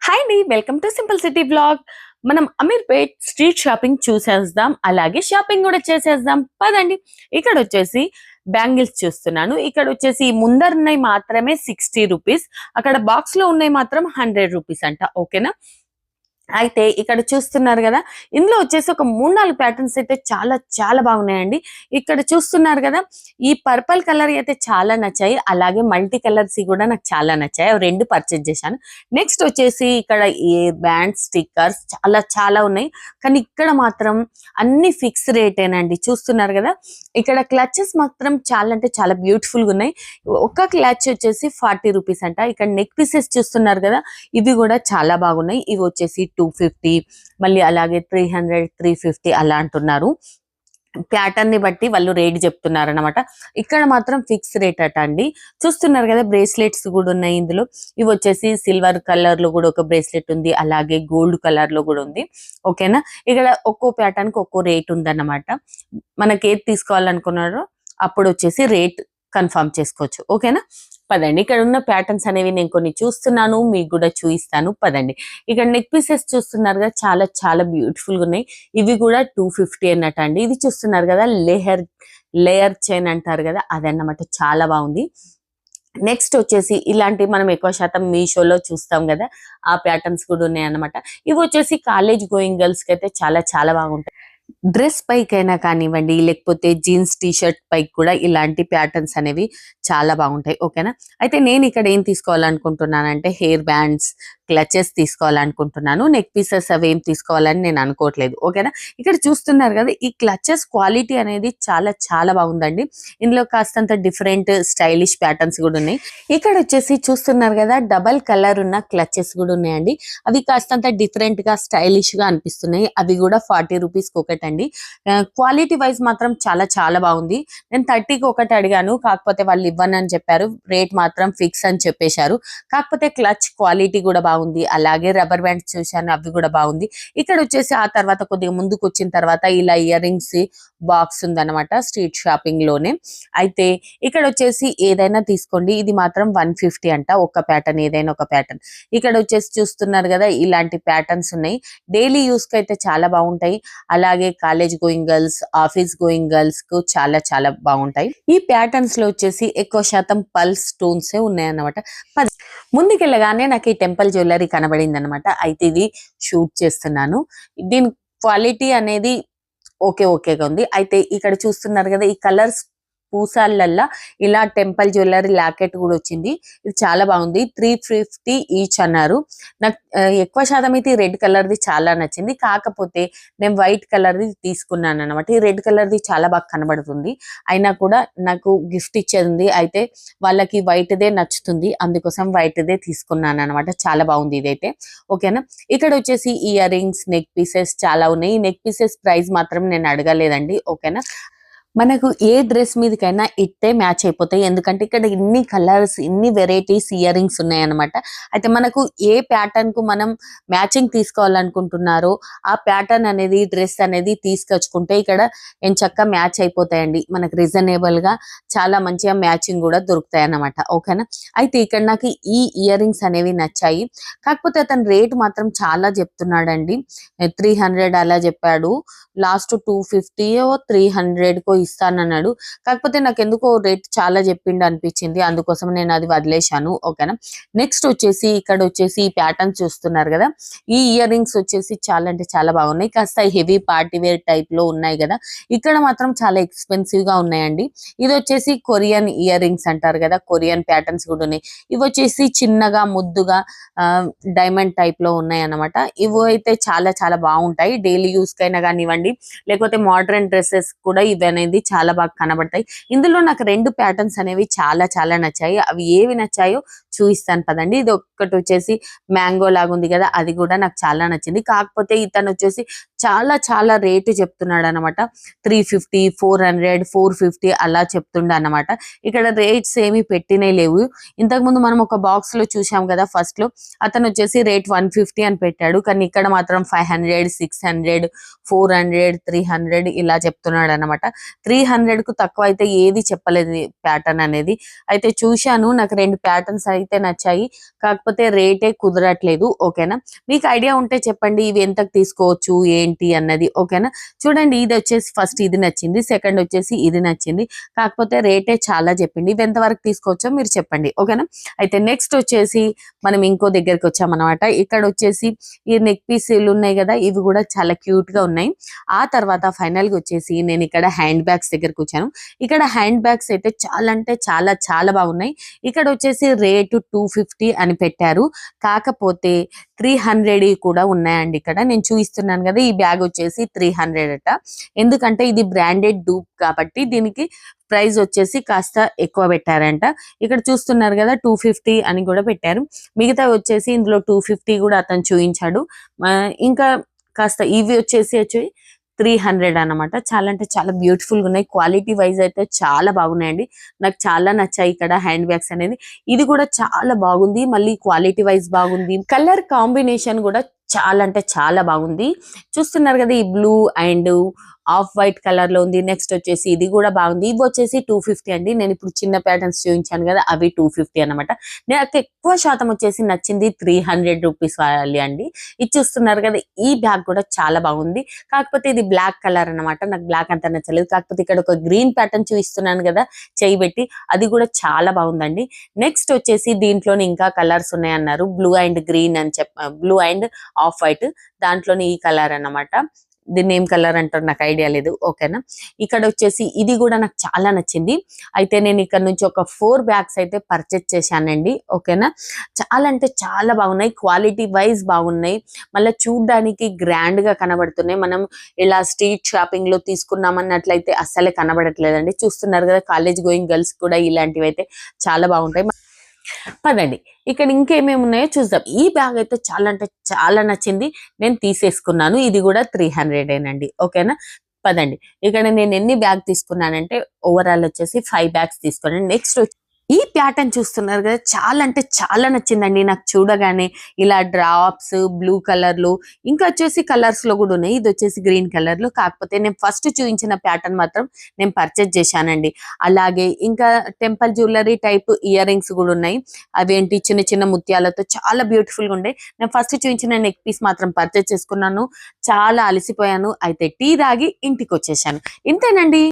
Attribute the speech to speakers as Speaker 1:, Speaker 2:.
Speaker 1: Hi అండి, welcome to simple city blog. మనం Ameerpet street shopping చూసేద్దాం, అలాగే షాపింగ్ కూడా చేసేద్దాం పదండి. ఇక్కడ వచ్చేసి బ్యాంగిల్స్ చూస్తున్నాను. ఇక్కడ వచ్చేసి ముందరున్నాయి మాత్రమే 60 రూపీస్, అక్కడ బాక్స్ లో ఉన్నాయి మాత్రం 100 రూపీస్ అంట. ఓకేనా? అయితే ఇక్కడ చూస్తున్నారు కదా, ఇందులో వచ్చేసి ఒక 3-4 ప్యాటర్న్స్ అయితే చాలా చాలా బాగున్నాయండి. ఇక్కడ చూస్తున్నారు కదా, ఈ పర్పుల్ కలర్ అయితే చాలా నచ్చాయి, అలాగే మల్టీ కలర్స్ కూడా నాకు చాలా నచ్చాయి. అవి రెండు పర్చేజ్ చేశాను. నెక్స్ట్ వచ్చేసి ఇక్కడ ఇయర్ బ్యాండ్ స్టిక్కర్స్ చాలా చాలా ఉన్నాయి, కానీ ఇక్కడ మాత్రం అన్ని ఫిక్స్ రేటేనండి. చూస్తున్నారు కదా, ఇక్కడ క్లచెస్ మాత్రం చాలా అంటే చాలా బ్యూటిఫుల్ గా ఉన్నాయి. ఒక క్లచ్ వచ్చేసి 40 రూపీస్ అంట. ఇక్కడ నెక్ పీసెస్ చూస్తున్నారు కదా, ఇవి కూడా చాలా బాగున్నాయి. ఇవి వచ్చేసి 250, మళ్ళీ అలాగే 300, 350 అలా అంటున్నారు. ప్యాటర్న్ ని బట్టి వాళ్ళు రేట్ చెప్తున్నారు అనమాట. ఇక్కడ మాత్రం ఫిక్స్ రేట్ అట అండి. చూస్తున్నారు కదా, బ్రేస్లెట్స్ కూడా ఉన్నాయి ఇందులో. ఇవి వచ్చేసి సిల్వర్ కలర్ లో కూడా ఒక బ్రేస్లెట్ ఉంది, అలాగే గోల్డ్ కలర్ లో కూడా ఉంది. ఓకేనా? ఇక్కడ ఒక్కో ప్యాటర్న్ కి ఒక్కో రేట్ ఉందన్నమాట. మనకి ఏది తీసుకోవాలనుకున్నారో అప్పుడు వచ్చేసి రేట్ కన్ఫర్మ్ చేసుకోవచ్చు. ఓకేనా? పదండి, ఇక్కడ ఉన్న ప్యాటర్న్స్ అనేవి నేను కొన్ని చూస్తున్నాను, మీకు కూడా చూపిస్తాను. పదండి. ఇక్కడ నెక్ పీసెస్ చూస్తున్నారు కదా, చాలా చాలా బ్యూటిఫుల్ గా ఉన్నాయి. ఇవి కూడా 250 అన్నట్టు అండి. ఇది చూస్తున్నారు కదా, లేయర్ చైన్ అంటారు కదా, అదన్నమాట. చాలా బాగుంది. నెక్స్ట్ వచ్చేసి ఇలాంటి మనం ఎక్కువ శాతం మీషోలో చూస్తాం కదా, ఆ ప్యాటర్న్స్ కూడా ఉన్నాయి అన్నమాట. ఇవి వచ్చేసి కాలేజ్ గోయింగ్ గర్ల్స్ కి అయితే చాలా చాలా బాగుంటాయి. డ్రెస్ పైకైనా కానివ్వండి, లేకపోతే జీన్స్ టీషర్ట్ పైకి కూడా ఇలాంటి ప్యాటర్న్స్ అనేవి చాలా బాగుంటాయి. ఓకేనా? అయితే నేను ఇక్కడ ఏం తీసుకోవాలనుకుంటున్నానంటే హెయిర్ బ్యాండ్స్, క్లచెస్ తీసుకోవాలనుకుంటున్నాను. నెక్ పీసెస్ అవి ఏం తీసుకోవాలని నేను అనుకోవట్లేదు. ఓకేనా? ఇక్కడ చూస్తున్నారు కదా, ఈ క్లచెస్ క్వాలిటీ అనేది చాలా చాలా బాగుందండి. ఇందులో కాస్తంత డిఫరెంట్ స్టైలిష్ ప్యాటర్న్స్ కూడా ఉన్నాయి. ఇక్కడ వచ్చేసి చూస్తున్నారు కదా, డబల్ కలర్ ఉన్న క్లచెస్ కూడా ఉన్నాయండి. అవి కాస్తంత డిఫరెంట్ గా స్టైలిష్ గా అనిపిస్తున్నాయి. అవి కూడా 40 రూపీస్ ఒకటండి. క్వాలిటీ వైజ్ మాత్రం చాలా చాలా బాగుంది. నేను 30కి ఒకటి అడిగాను, కాకపోతే వాళ్ళు ఇవ్వనని చెప్పారు. రేట్ మాత్రం ఫిక్స్ అని చెప్పేశారు. కాకపోతే క్లచ్ క్వాలిటీ కూడా బాగుంది, అలాగే రబ్బర్ బ్యాండ్స్ చూశాను, అవి కూడా బాగుంది. ఇక్కడ వచ్చేసి ఆ తర్వాత కొద్దిగా ముందుకు వచ్చిన తర్వాత ఇలా ఇయర్ రింగ్స్ బాక్స్ ఉందన్నమాట, స్ట్రీట్ షాపింగ్ లోనే. అయితే ఇక్కడ వచ్చేసి ఏదైనా తీసుకోండి, ఇది మాత్రం 150 అంట. ఒక ప్యాటర్న్, ఏదైనా ఒక ప్యాటర్న్. ఇక్కడ వచ్చేసి చూస్తున్నారు కదా, ఇలాంటి ప్యాటర్న్స్ ఉన్నాయి. డైలీ యూస్ కి అయితే చాలా బాగుంటాయి, అలాగే college going girls, office going girls కు చాలా చాలా బాగుంటాయి. ఈ ప్యాటర్న్స్ లో వచ్చేసి ఎక్కువ శాతం పల్స్ స్టోన్స్ ఉన్నాయన్నమాట. ముందుకెళ్ళగానే నాకు ఈ టెంపుల్ జ్యువెలరీ కనబడింది అనమాట. అయితే ఇది షూట్ చేస్తున్నాను. దీని క్వాలిటీ అనేది ఓకేగా ఉంది. అయితే ఇక్కడ చూస్తున్నారు కదా, ఈ కలర్స్ పూసాలల్లా ఇలా టెంపుల్ జ్యువెలరీ లాకెట్ కూడా వచ్చింది. ఇది చాలా బాగుంది. 350 ఈచ్ అన్నారు. నాకు ఎక్కువ శాతం అయితే ఈ రెడ్ కలర్ ది చాలా నచ్చింది. కాకపోతే నేను వైట్ కలర్ ది తీసుకున్నాను అనమాట. ఈ రెడ్ కలర్ ది చాలా బాగా కనబడుతుంది, అయినా కూడా నాకు గిఫ్ట్ ఇచ్చేది అయితే వాళ్ళకి వైట్ దే నచ్చుతుంది, అందుకోసం వైట్ దే తీసుకున్నాను అనమాట. చాలా బాగుంది ఇదైతే. ఓకేనా? ఇక్కడ వచ్చేసి ఇయర్ రింగ్స్, నెక్ పీసెస్ చాలా ఉన్నాయి. ఈ నెక్ పీసెస్ ప్రైస్ మాత్రం నేను అడగలేదండి. ఓకేనా? మనకు ఏ డ్రెస్ మీదకైనా ఇట్టే మ్యాచ్ అయిపోతాయి, ఎందుకంటే ఇక్కడ ఇన్ని కలర్స్, ఇన్ని వెరైటీస్ ఇయర్ రింగ్స్ ఉన్నాయన్నమాట. అయితే మనకు ఏ ప్యాటర్న్ కు మనం మ్యాచింగ్ తీసుకోవాలనుకుంటున్నారో ఆ ప్యాటర్న్ అనేది, డ్రెస్ అనేది తీసుకొచ్చుకుంటే ఇక్కడ ఎంచక్క మ్యాచ్ అయిపోతాయండి. మనకు రీజనబుల్ గా చాలా మంచిగా మ్యాచింగ్ కూడా దొరుకుతాయి అన్నమాట. ఓకేనా? అయితే ఇక్కడ నాకు ఈ ఇయర్ రింగ్స్ అనేవి నచ్చాయి. కాకపోతే అతను రేట్ మాత్రం చాలా చెప్తున్నాడండి. 300 అలా చెప్పాడు. లాస్ట్ 250 300 ఇస్తానన్నాడు. కాకపోతే నాకు ఎందుకో రేట్ చాలా చెప్పిండు అనిపించింది, అందుకోసం నేను అది వదిలేశాను. ఓకేనా? నెక్స్ట్ వచ్చేసి ఇక్కడ వచ్చేసి ఈ ప్యాటర్న్ చూస్తున్నారు కదా, ఈ ఇయర్ రింగ్స్ వచ్చేసి చాలా అంటే చాలా బాగున్నాయి. కాస్త హెవీ పార్టీ వేర్ టైప్ లో ఉన్నాయి కదా, ఇక్కడ మాత్రం చాలా ఎక్స్పెన్సివ్ గా ఉన్నాయండి. ఇది వచ్చేసి కొరియన్ ఇయర్ రింగ్స్ అంటారు కదా, కొరియన్ ప్యాటర్న్స్ కూడా ఉన్నాయి. ఇవి వచ్చేసి చిన్నగా ముద్దుగా డైమండ్ టైప్ లో ఉన్నాయి అన్నమాట. ఇవి అయితే చాలా చాలా బాగుంటాయి. డైలీ యూస్ కైనా కానివ్వండి, లేకపోతే మోడర్న్ డ్రెస్సెస్ కూడా ఇవి అనేది చాలా బాగా కనబడతాయి. ఇందులో నాకు 2 ప్యాటర్న్స్ అనేవి చాలా చాలా నచ్చాయి. అవి ఏవి నచ్చాయో చూపిస్తాను పదండి. ఇది ఒక్కటి వచ్చేసి మ్యాంగో లాగా ఉంది కదా, అది కూడా నాకు చాలా నచ్చింది. కాకపోతే ఇతను వచ్చేసి చాలా చాలా రేటు చెప్తున్నాడు అనమాట. 350, 400, 450 అలా చెప్తుండ అనమాట. ఇక్కడ రేట్స్ ఏమి పెట్టినే లేవు. ఇంతకు ముందు మనం ఒక బాక్స్ లో చూసాం కదా, ఫస్ట్ లో అతను వచ్చేసి రేట్ 150 అని పెట్టాడు, కానీ ఇక్కడ మాత్రం 500, 600, 400, 300 ఇలా చెప్తున్నాడు అనమాట. 300 కు తక్కువ అయితే ఏది చెప్పలేదు ప్యాటర్న్ అనేది. అయితే చూశాను, నాకు 2 ప్యాటర్న్స్ అయితే నచ్చాయి, కాకపోతే రేటే కుదరట్లేదు. ఓకేనా, మీకు ఐడియా ఉంటే చెప్పండి ఇవి ఎంతకు తీసుకోవచ్చు ఏంటి అన్నది. ఓకేనా, చూడండి ఇది వచ్చేసి ఫస్ట్ ఇది నచ్చింది, సెకండ్ వచ్చేసి ఇది నచ్చింది, కాకపోతే రేటే చాలా చెప్పింది. ఇవి ఎంత వరకు తీసుకోవచ్చో మీరు చెప్పండి. ఓకేనా, అయితే నెక్స్ట్ వచ్చేసి మనం ఇంకో దగ్గరికి వచ్చామన్నమాట. ఇక్కడ వచ్చేసి ఈ నెక్ పీసులు ఉన్నాయి కదా, ఇవి కూడా చాలా క్యూట్ గా ఉన్నాయి. ఆ తర్వాత ఫైనల్ గా వచ్చేసి నేను ఇక్కడ హ్యాండ్ బ్యాగ్స్ దగ్గరకు వచ్చాను. ఇక్కడ హ్యాండ్ బ్యాగ్స్ అయితే చాలా అంటే చాలా చాలా బాగున్నాయి. ఇక్కడ వచ్చేసి రేటు 250 అని పెట్టారు, కాకపోతే 300 కూడా ఉన్నాయండి. ఇక్కడ నేను చూపిస్తున్నాను కదా, ఈ బ్యాగ్ వచ్చేసి 300 అట. ఎందుకంటే ఇది బ్రాండెడ్ డూప్ కాబట్టి దీనికి ప్రైస్ వచ్చేసి కాస్త ఎక్కువ పెట్టారంట. ఇక్కడ చూస్తున్నారు కదా 250 అని కూడా పెట్టారు. మిగతా వచ్చేసి ఇందులో 250 కూడా అతను చూపించాడు. ఇంకా కాస్త ఇవి వచ్చేసి 300 అన్నమాట. చాలా అంటే చాలా బ్యూటిఫుల్ గా ఉన్నాయి. క్వాలిటీ వైజ్ అయితే చాలా బాగున్నాయండి. నాకు చాలా నచ్చాయి ఇక్కడ హ్యాండ్ బ్యాగ్స్ అనేది. ఇది కూడా చాలా బాగుంది, మళ్ళీ క్వాలిటీ వైజ్ బాగుంది. కలర్ కాంబినేషన్ కూడా చాలా అంటే చాలా బాగుంది. చూస్తున్నారు కదా, ఈ blue and off white colour లో ఉంది. నెక్స్ట్ వచ్చేసి ఇది కూడా బాగుంది. ఇవి వచ్చేసి 250 అండి. నేను ఇప్పుడు చిన్న ప్యాటర్న్స్ చూపించాను కదా, అవి 250 అనమాట. నాకు ఎక్కువ శాతం వచ్చేసి నచ్చింది 300 రూపీస్వాలి అండి. ఇది చూస్తున్నారు కదా, ఈ బ్యాగ్ కూడా చాలా బాగుంది. కాకపోతే ఇది బ్లాక్ కలర్ అన్నమాట. నాకు బ్లాక్ అంత నచ్చలేదు. కాకపోతే ఇక్కడ ఒక గ్రీన్ ప్యాటర్న్ చూపిస్తున్నాను కదా చేయి పెట్టి, అది కూడా చాలా బాగుందండి. నెక్స్ట్ వచ్చేసి దీంట్లోనే ఇంకా కలర్స్ ఉన్నాయన్నారు, బ్లూ అండ్ గ్రీన్ అని బ్లూ అండ్ ఆఫ్ వైట్, దాంట్లోనే ఈ కలర్ అన్నమాట. దీన్ని ఏం కలర్ అంటారు నాకు ఐడియా లేదు. ఓకేనా, ఇక్కడ వచ్చేసి ఇది కూడా నాకు చాలా నచ్చింది. అయితే నేను ఇక్కడ నుంచి ఒక 4 బ్యాగ్స్ అయితే పర్చేజ్ చేశానండి. ఓకేనా, చాలా అంటే చాలా బాగున్నాయి, క్వాలిటీ వైజ్ బాగున్నాయి, మళ్ళీ చూడడానికి గ్రాండ్ గా కనబడుతున్నాయి. మనం ఇలా స్ట్రీట్ షాపింగ్ లో తీసుకున్నామన్నట్లయితే అస్సలే కనబడట్లేదండి. చూస్తున్నారు కదా, కాలేజ్ గోయింగ్ గర్ల్స్ కూడా ఇలాంటివి అయితే చాలా బాగుంటాయి. పదండి ఇక్కడ ఇంకేమేమి ఉన్నాయో చూద్దాం. ఈ బ్యాగ్ అయితే చాలా అంటే చాలా నచ్చింది, నేను తీసేసుకున్నాను. ఇది కూడా 300 ఓకేనా, పదండి. ఇక్కడ నేను ఎన్ని బ్యాగ్ తీసుకున్నానంటే ఓవరాల్ వచ్చేసి 5 బ్యాగ్స్ తీసుకున్నాను. నెక్స్ట్ ఈ ప్యాటర్న్ చూస్తున్నారు కదా, చాలా అంటే చాలా నచ్చిందండి నాకు. చూడగానే ఇలా డ్రాప్స్ బ్లూ కలర్ లో, ఇంకా వచ్చేసి కలర్స్ లో కూడా ఉన్నాయి. ఇది వచ్చేసి గ్రీన్ కలర్ లో, కాకపోతే నేను ఫస్ట్ చూపించిన ప్యాటర్న్ మాత్రం నేను పర్చేజ్ చేశానండి. అలాగే ఇంకా temple jewellery type ear rings కూడా ఉన్నాయి. అవేంటి చిన్న చిన్న ముత్యాలతో చాలా బ్యూటిఫుల్ గా ఉండే. నేను ఫస్ట్ చూపించిన నెక్ పీస్ మాత్రం పర్చేజ్ చేసుకున్నాను. చాలా అలసిపోయాను, అయితే టీ తాగి ఇంటికి వచ్చేసాను. ఇంతేనండి.